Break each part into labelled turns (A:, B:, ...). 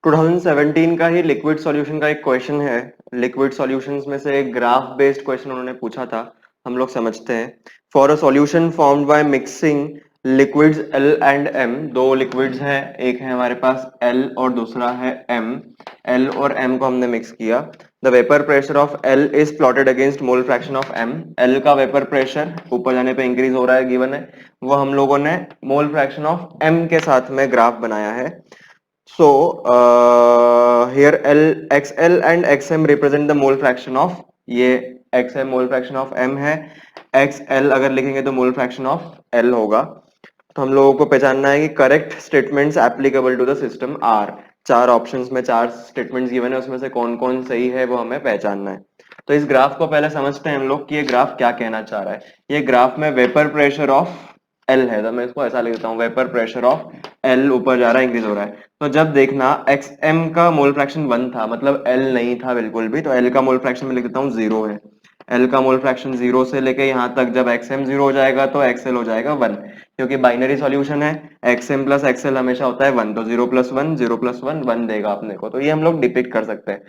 A: 2017 का ही liquid solution का एक क्वेश्चन है। लिक्विड सॉल्यूशंस में से एक ग्राफ बेस्ड क्वेश्चन उन्होंने पूछा था। हम लोग समझते हैं। For a solution formed by mixing liquids L and M, दो लिक्विड्स हैं, एक है हमारे पास L और दूसरा है M। L और M को हमने मिक्स किया। The vapour pressure of L is plotted against mole fraction of M। L का वेपर प्रेशर ऊपर जाने पे इंक्रीज हो रहा है, गिवन है। वो हम लोगों ने मोल फ्रैक्शन ऑफ M के साथ में ग्राफ बनाया है। So here L, XL and XM represent the mole fraction of, ये XM mole fraction of M है, XL अगर लिखेंगे तो mole fraction of L होगा। तो हम लोगों को पहचानना है कि correct statements applicable to the system are. चार ऑप्शंस में चार स्टेटमेंट्स गिवन है, उसमें से कौन कौन सही है वो हमें पहचानना है। तो इस ग्राफ को पहले समझते हैं हम लोग कि ये ग्राफ क्या कहना चाह रहा है। ये ग्राफ में वेपर प्रेशर ऑफ L है, तो मैं इसको ऐसा लिख देता हूँ, वेपर प्रेशर ऑफ L ऊपर जा रहा है, इंक्रीज हो रहा है। तो जब देखना XM का मोल फ्रैक्शन 1 था, मतलब L नहीं था बिल्कुल भी, तो L का मोल फ्रैक्शन में लिख देता हूँ 0 है। L का मोल फ्रैक्शन 0 से लेके यहाँ तक जब XM 0 हो जाएगा तो XL हो जाएगा 1, क्योंकि बाइनरी सॉल्यूशन है। XM प्लस XL हमेशा होता है 1, तो 0 प्लस 1 0 प्लस 1 1 देगा अपने को। तो ये हम लोग डिपिक्ट कर सकते हैं।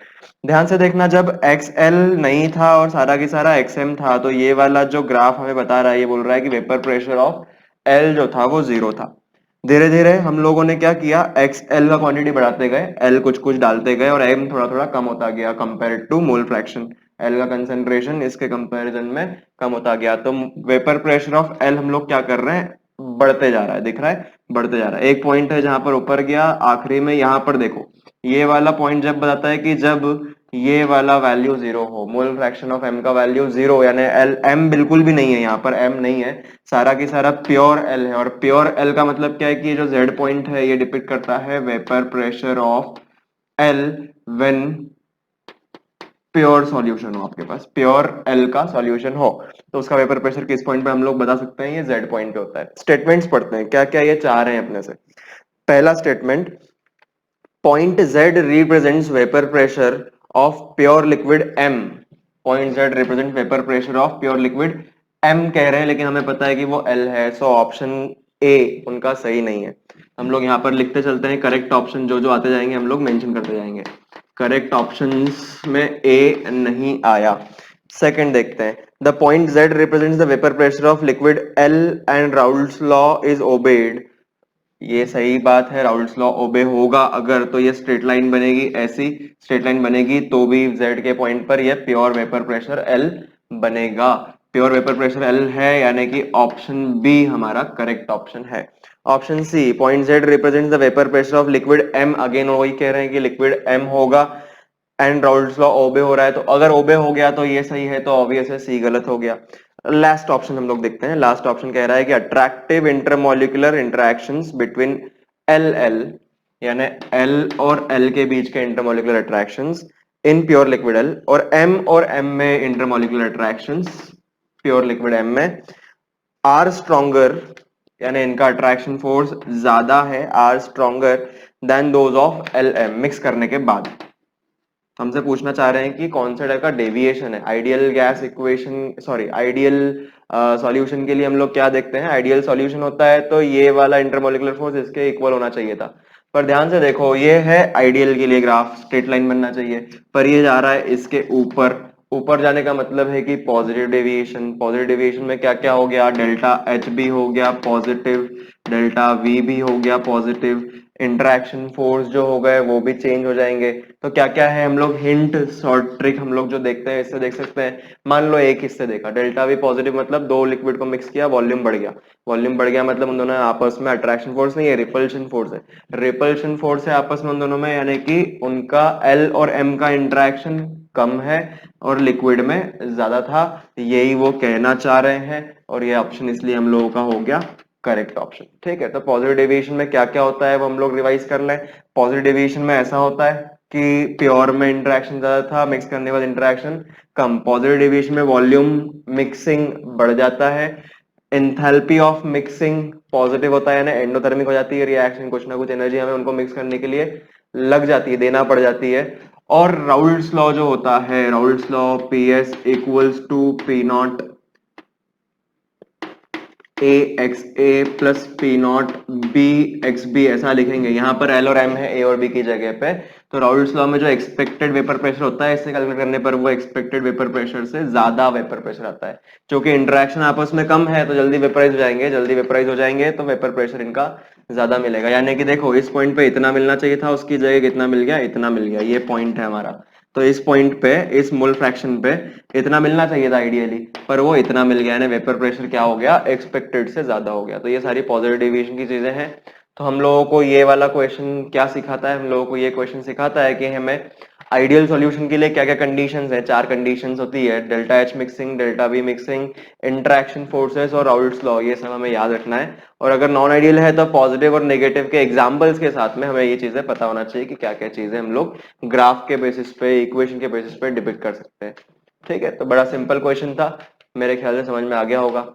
A: ध्यान से देखना, जब XL नहीं था और सारा की सारा XM था, तो ये वाला जो ग्राफ हमें बता रहा है, ये बोल रहा है कि वेपर प्रेशर ऑफ L जो था वो 0 था। धीरे धीरे हम लोगों ने क्या किया, XL का क्वांटिटी बढ़ाते गए, L कुछ कुछ डालते गए और M थोड़ा थोड़ा कम होता गया compare to mole fraction. L का कंसेंट्रेशन इसके कंपैरिजन में कम होता गया। तो वेपर प्रेशर ऑफ L हम लोग क्या कर रहे हैं, बढ़ते जा रहा है, दिख रहा है, बढ़ते जा रहा है। एक पॉइंट है जहां पर ऊपर गया, आखिरी में यहाँ पर देखो, ये वाला पॉइंट जब बताता है कि जब ये वाला वैल्यू 0 हो, मोल फ्रैक्शन ऑफ M का वैल्यू 0, यानी L M बिल्कुल भी नहीं है, यहाँ पर M नहीं है, सारा की सारा प्योर L है। और प्योर L का मतलब क्या है कि ये जो Z पॉइंट है ये डिपिक्ट करता है vapour pressure of L when pure solution हो, आपके पास प्योर L का सॉल्यूशन हो, तो उसका वेपर प्रेशर किस पॉइंट पे हम लोग बता सकते हैं, ये Z पॉइंट पे होता है। स्टेटमेंट्स पढ़ते हैं क्या क्या ये चाह रहे हैं अपने से। पहला statement, point Z represents vapour pressure of pure liquid M। Point Z represent vapour pressure of pure liquid M कह रहे हैं, लेकिन हमें पता है कि वो L है, सो ऑप्शन A उनका सही नहीं है। हम लोग यहाँ पर लिखते चलते हैं, करेक्ट ऑप्शन जो जो आते जाएंगे हम लोग मेंशन करते जाएंगे। करेक्ट ऑप्शंस में A नहीं आया। सेकंड देखते हैं, the point Z represents the vapour pressure of liquid L and Raoult's law is obeyed. ये सही बात है, राउल्ट्स लॉ ओबे होगा अगर, तो ये स्ट्रेट लाइन बनेगी, ऐसी स्ट्रेट लाइन बनेगी तो भी Z के पॉइंट पर ये प्योर वेपर प्रेशर L बनेगा। प्योर वेपर प्रेशर L है, यानी कि ऑप्शन बी हमारा करेक्ट ऑप्शन है। Option C, point Z represents the vapour pressure of liquid M, again वही कह रहे हैं कि लिक्विड M होगा एंड राउल्ट्स लॉ ओबे हो रहा है, तो अगर ओबे हो गया तो ये सही है, तो ऑब्वियस है सी गलत हो गया। लास्ट ऑप्शन हम लोग देखते हैं। लास्ट ऑप्शन कह रहा है कि attractive intermolecular interactions between L L, यानी एल और एल के बीच के intermolecular attractions in pure liquid L, और एम में intermolecular attractions pure liquid M में आर स्ट्रॉन्गर, यानी इनका अट्रैक्शन फोर्स ज्यादा है, are stronger than those of L M, mix करने के बाद। हमसे पूछना चाह रहे हैं कि कौन सा टाइप का डेविएशन है। Ideal gas equation, sorry ideal solution के लिए हम लोग क्या देखते हैं, आइडियल सॉल्यूशन होता है तो ये वाला इंटरमोलिकुलर फोर्स इसके इक्वल होना चाहिए था। पर ध्यान से देखो, ये है आइडियल के लिए ग्राफ, स्ट्रेट लाइन बनना चाहिए, पर ये जा रहा है इसके ऊपर। ऊपर जाने का मतलब है कि पॉजिटिव डेविएशन। पॉजिटिव डेविएशन में क्या क्या हो गया, डेल्टा एच भी हो गया पॉजिटिव, डेल्टा वी भी हो गया पॉजिटिव, इंटरेक्शन फोर्स जो हो गए वो भी चेंज हो जाएंगे। तो क्या क्या है, हम लोग हिंट शॉर्ट ट्रिक हम लोग जो देखते हैं इससे देख सकते हैं। मान लो एक हिस्से देखा, डेल्टा वी पॉजिटिव मतलब दो लिक्विड को मिक्स किया, वॉल्यूम बढ़ गया। वॉल्यूम बढ़ गया मतलब उन दोनों आपस में अट्रैक्शन फोर्स नहीं है, रिपल्शन फोर्स है। रिपल्शन फोर्स है आपस में उन दोनों में, यानी कि उनका एल और एम का इंटरेक्शन कम है और लिक्विड में ज्यादा था, यही वो कहना चाह रहे हैं। और ये ऑप्शन इसलिए हम लोगों का हो गया करेक्ट ऑप्शन। ठीक है, तो पॉजिटिव डेविएशन में क्या क्या होता है वो हम लोग रिवाइज कर लें। पॉजिटिव डेविएशन में ऐसा होता है कि प्योर में इंटरेक्शन ज्यादा था, मिक्स करने के बाद इंटरेक्शन कम। पॉजिटिव डेविएशन में वॉल्यूम मिक्सिंग बढ़ जाता है, एंथैल्पी ऑफ मिक्सिंग पॉजिटिव होता है, यानी एंडोथर्मिक हो जाती है रिएक्शन, कुछ ना कुछ एनर्जी हमें उनको मिक्स करने के लिए लग जाती है, देना पड़ जाती है। और राउल्ट्स लॉ जो होता है, Raoult's law P S equals to P naught A X A plus P naught B X B ऐसा लिखेंगे। यहाँ पर एल और एम है ए और बी की जगह पे। तो राउल्ट्स लॉ में जो एक्सपेक्टेड वेपर प्रेशर होता है इससे कैलकुलेट करने पर वो एक्सपेक्टेड वेपर प्रेशर से ज्यादा वेपर प्रेशर आता है। क्योंकि इंटरेक्शन आपस में कम है तो जल्दी वेपराइज हो जाएंगे, जल्दी वेपराइज हो जाएंगे तो वेपर प्रेशर इनका ज्यादा मिलेगा। यानी कि देखो इस पॉइंट पे इतना मिलना चाहिए था, उसकी जगह कितना मिल गया, इतना मिल गया। ये पॉइंट है हमारा। तो इस पॉइंट पे, इस मोल फ्रैक्शन पे इतना मिलना चाहिए था आइडियली, पर वो इतना मिल गया। यानी वेपर प्रेशर क्या हो गया, एक्सपेक्टेड से ज्यादा हो गया। तो ये सारी पॉजिटिव डेविएशन की चीजें हैं। तो हम लोगों को ये वाला क्वेश्चन क्या सिखाता है, हम लोगों को ये क्वेश्चन सिखाता है कि हमें आइडियल सॉल्यूशन के लिए क्या क्या कंडीशंस है। चार कंडीशंस होती है, delta H mixing, delta we mixing, interaction forces और राउल्ट्स लॉ। ये सब हमें याद रखना है। और अगर नॉन आइडियल है तो पॉजिटिव और नेगेटिव के एग्जांपल्स के साथ में हमें ये चीजें पता होना चाहिए कि क्या क्या चीजें हम लोग ग्राफ के बेसिस पे, इक्वेशन के बेसिस पे डिपिक्ट कर सकते हैं। ठीक है, तो बड़ा सिंपल क्वेश्चन था, मेरे ख्याल से समझ में आ गया होगा।